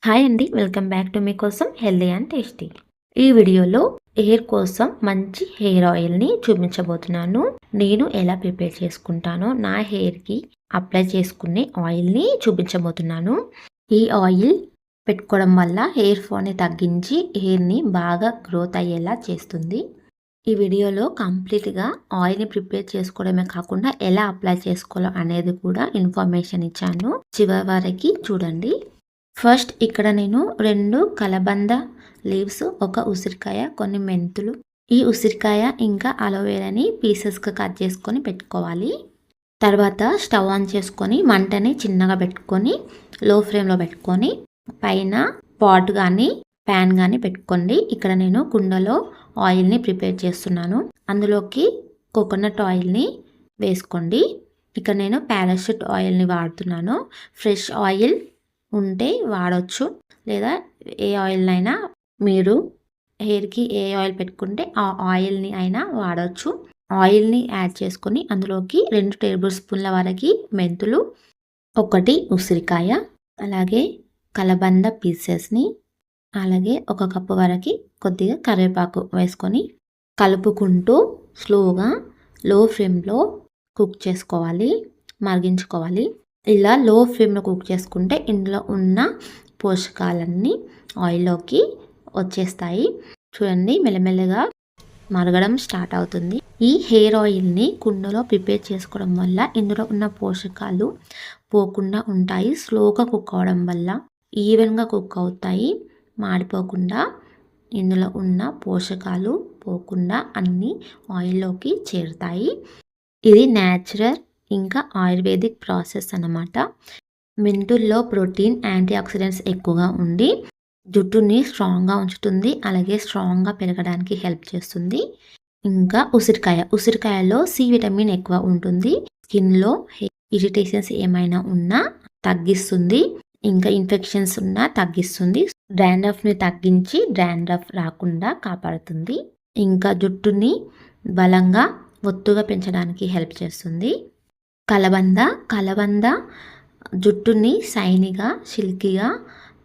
Hi అండి, welcome back to మీకోసం healthy and tasty. ఈ వీడియోలో హెయిర్ కోసం మంచి హెయిర్ ఆయిల్ని చూపించబోతున్నాను. నేను ఎలా ప్రిపేర్ చేసుకుంటానో నా హెయిర్కి అప్లై చేసుకునే ఆయిల్ని చూపించబోతున్నాను. ఈ ఆయిల్ పెట్టుకోవడం వల్ల హెయిర్ ఫాల్ని తగ్గించి హెయిర్ని బాగా గ్రోత్ అయ్యేలా చేస్తుంది. ఈ వీడియోలో కంప్లీట్గా ఆయిల్ని ప్రిపేర్ చేసుకోవడమే కాకుండా ఎలా అప్లై చేసుకోవాలో అనేది కూడా ఇన్ఫర్మేషన్ ఇచ్చాను. చివరి వరకు చూడండి. ఫస్ట్ ఇక్కడ నేను 2 కలబంద లీవ్స్, ఒక ఉసిరికాయ, కొన్ని మెంతులు, ఈ ఉసిరికాయ ఇంకా అలోవెరాని పీసెస్గా కట్ చేసుకొని పెట్టుకోవాలి. తర్వాత స్టవ్ ఆన్ చేసుకొని మంటని చిన్నగా పెట్టుకొని లో ఫ్లేమ్లో పెట్టుకొని పైన పాట్ కానీ ప్యాన్ కానీ పెట్టుకోండి. ఇక్కడ నేను కుండలో ఆయిల్ని ప్రిపేర్ చేస్తున్నాను. అందులోకి కోకోనట్ ఆయిల్ని వేసుకోండి. ఇక్కడ నేను పారాషూట్ ఆయిల్ని వాడుతున్నాను. ఫ్రెష్ ఆయిల్ ఉంటే వాడచ్చు, లేదా ఏ ఆయిల్ అయినా మీరు హెయిర్కి ఏ ఆయిల్ పెట్టుకుంటే ఆ ఆయిల్ని అయినా వాడచ్చు. ఆయిల్ని యాడ్ చేసుకొని అందులోకి 2 టేబుల్ స్పూన్ల వరకు మెంతులు, 1 ఉసిరికాయ, అలాగే కలబంద పీసెస్ని, అలాగే 1 కప్పు వరకు కొద్దిగా కరివేపాకు వేసుకొని కలుపుకుంటూ స్లోగా లో ఫ్లేమ్లో కుక్ చేసుకోవాలి, మరిగించుకోవాలి. ఇలా లో ఫ్లేమ్లో కుక్ చేసుకుంటే ఇందులో ఉన్న పోషకాలన్నీ ఆయిల్లోకి వచ్చేస్తాయి. చూడండి, మెల్లమెల్లగా మరగడం స్టార్ట్ అవుతుంది. ఈ హెయిర్ ఆయిల్ని కుండలో ప్రిపేర్ చేసుకోవడం వల్ల ఇందులో ఉన్న పోషకాలు పోకుండా ఉంటాయి. స్లోగా కుక్ అవడం వల్ల ఈవెన్గా కుక్ అవుతాయి, మాడిపోకుండా. ఇందులో ఉన్న పోషకాలు పోకుండా అన్నీ ఆయిల్లోకి చేరుతాయి. ఇది న్యాచురల్ ఇంకా ఆయుర్వేదిక్ ప్రాసెస్ అన్నమాట. మెంతుల్లో ప్రోటీన్, యాంటీ ఆక్సిడెంట్స్ ఎక్కువగా ఉండి జుట్టుని స్ట్రాంగ్గా ఉంచుతుంది, అలాగే స్ట్రాంగ్గా పెరగడానికి హెల్ప్ చేస్తుంది. ఇంకా ఉసిరికాయలో సి విటమిన్ ఎక్కువ ఉంటుంది. స్కిన్లో ఇరిటేషన్స్ ఏమైనా ఉన్నా తగ్గిస్తుంది, ఇంకా ఇన్ఫెక్షన్స్ ఉన్నా తగ్గిస్తుంది. డాండ్రఫ్ని తగ్గించి డాండ్రఫ్ రాకుండా కాపాడుతుంది. ఇంకా జుట్టుని బలంగా ఒత్తుగా పెంచడానికి హెల్ప్ చేస్తుంది. కలబంద జుట్టుని షైనీగా, సిల్కీగా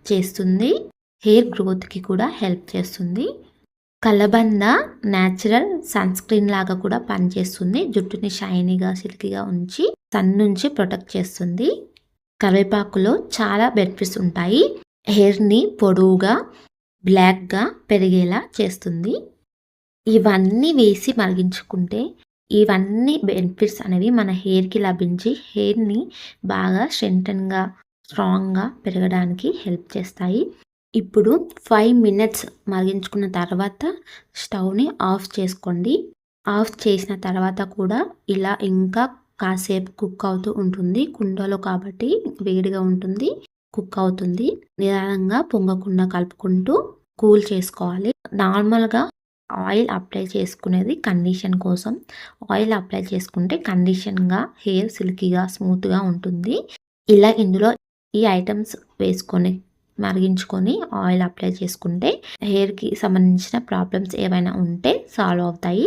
చేస్తుంది. హెయిర్ గ్రోత్కి కూడా హెల్ప్ చేస్తుంది. కలబంద న్యాచురల్ సన్ స్క్రీన్ లాగా కూడా పనిచేస్తుంది. జుట్టుని షైనీగా, సిల్కీగా ఉంచి సన్ నుంచి ప్రొటెక్ట్ చేస్తుంది. కరివేపాకులో చాలా బెనిఫిట్స్ ఉంటాయి. హెయిర్ని పొడవుగా, బ్లాక్గా పెరిగేలా చేస్తుంది. ఇవన్నీ వేసి మరిగించుకుంటే ఇవన్నీ బెనిఫిట్స్ అనేవి మన హెయిర్కి లభించి హెయిర్ని బాగా స్ట్రెంగ్తన్గా, స్ట్రాంగ్గా పెరగడానికి హెల్ప్ చేస్తాయి. ఇప్పుడు 5 మినిట్స్ మరిగించుకున్న తర్వాత స్టవ్ని ఆఫ్ చేసుకోండి. ఆఫ్ చేసిన తర్వాత కూడా ఇలా ఇంకా కాసేపు కుక్ అవుతూ ఉంటుంది. కుండలో కాబట్టి వేడిగా ఉంటుంది, కుక్ అవుతుంది. నిదానంగా పొంగకుండా కలుపుకుంటూ కూల్ చేసుకోవాలి. నార్మల్గా ఆయిల్ అప్లై చేసుకునేది కండిషన్ కోసం. ఆయిల్ అప్లై చేసుకుంటే కండిషన్గా హెయిర్ సిల్కీగా, స్మూత్గా ఉంటుంది. ఇలా ఇందులో ఈ ఐటమ్స్ వేసుకొని మరిగించుకొని ఆయిల్ అప్లై చేసుకుంటే హెయిర్కి సంబంధించిన ప్రాబ్లమ్స్ ఏవైనా ఉంటే సాల్వ్ అవుతాయి.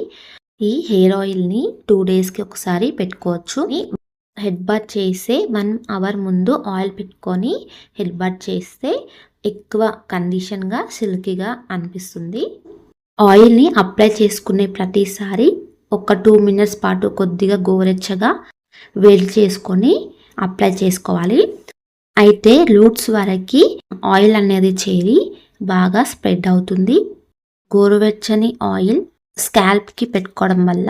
ఈ హెయిర్ ఆయిల్ని 2 డేస్కి ఒకసారి పెట్టుకోవచ్చు. హెడ్ బాత్ చేసే 1 అవర్ ముందు ఆయిల్ పెట్టుకొని హెడ్ బాత్ చేస్తే ఎక్కువ కండిషన్గా, సిల్కీగా అనిపిస్తుంది. ఆయిల్ని అప్లై చేసుకునే ప్రతిసారి ఒక 2 మినిట్స్ పాటు కొద్దిగా గోరెచ్చగా వేడి చేసుకొని అప్లై చేసుకోవాలి. అయితే రూట్స్ వరకు ఆయిల్ అనేది చేరి బాగా స్ప్రెడ్ అవుతుంది. గోరువెచ్చని ఆయిల్ స్కాల్ప్కి పెట్టుకోవడం వల్ల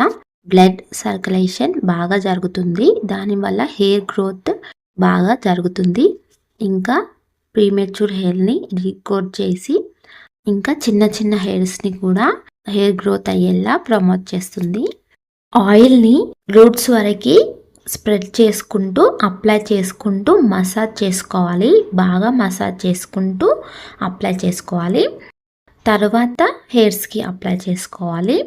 బ్లడ్ సర్క్యులేషన్ బాగా జరుగుతుంది. దానివల్ల హెయిర్ గ్రోత్ బాగా జరుగుతుంది. ఇంకా ప్రీమెచ్యూర్ హెయిర్ని రీగ్రోత్ చేసి ఇంకా చిన్న చిన్న హెయిర్స్ని కూడా హెయిర్ గ్రోత్ అయ్యేలా ప్రమోట్ చేస్తుంది. ఆయిల్ని రూట్స్ వరకు స్ప్రెడ్ చేసుకుంటూ అప్లై చేసుకుంటూ మసాజ్ చేసుకోవాలి. బాగా మసాజ్ చేసుకుంటూ అప్లై చేసుకోవాలి. తర్వాత హెయిర్స్కి అప్లై చేసుకోవాలి.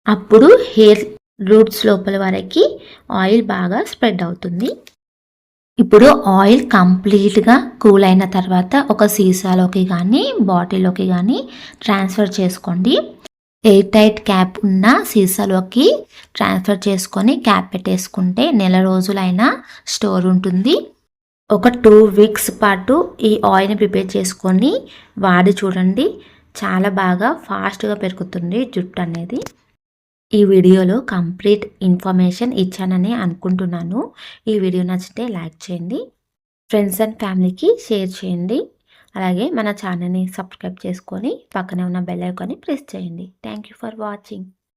అప్పుడు హెయిర్ రూట్స్ లోపల వరకు ఆయిల్ బాగా స్ప్రెడ్ అవుతుంది. ఇప్పుడు ఆయిల్ కంప్లీట్గా కూల్ అయిన తర్వాత ఒక సీసాలోకి కానీ బాటిల్లోకి కానీ ట్రాన్స్ఫర్ చేసుకోండి. ఎయిర్ టైట్ క్యాప్ ఉన్న సీసాలోకి ట్రాన్స్ఫర్ చేసుకొని క్యాప్ పెట్టేసుకుంటే నెల రోజులైనా స్టోర్ ఉంటుంది. ఒక 2 వీక్స్ పాటు ఈ ఆయిల్ని ప్రిపేర్ చేసుకొని వాడి చూడండి. చాలా బాగా ఫాస్ట్గా పెరుగుతుంది జుట్టు అనేది. ఈ వీడియోలో కంప్లీట్ ఇన్ఫర్మేషన్ ఇచ్చానని అనుకుంటున్నాను. ఈ వీడియో నచ్చితే లైక్ చేయండి, ఫ్రెండ్స్ అండ్ ఫ్యామిలీకి షేర్ చేయండి. అలాగే మన ఛానల్ని సబ్స్క్రైబ్ చేసుకొని పక్కనే ఉన్న బెల్ ఐకాన్ని ప్రెస్ చేయండి. Thank you for watching.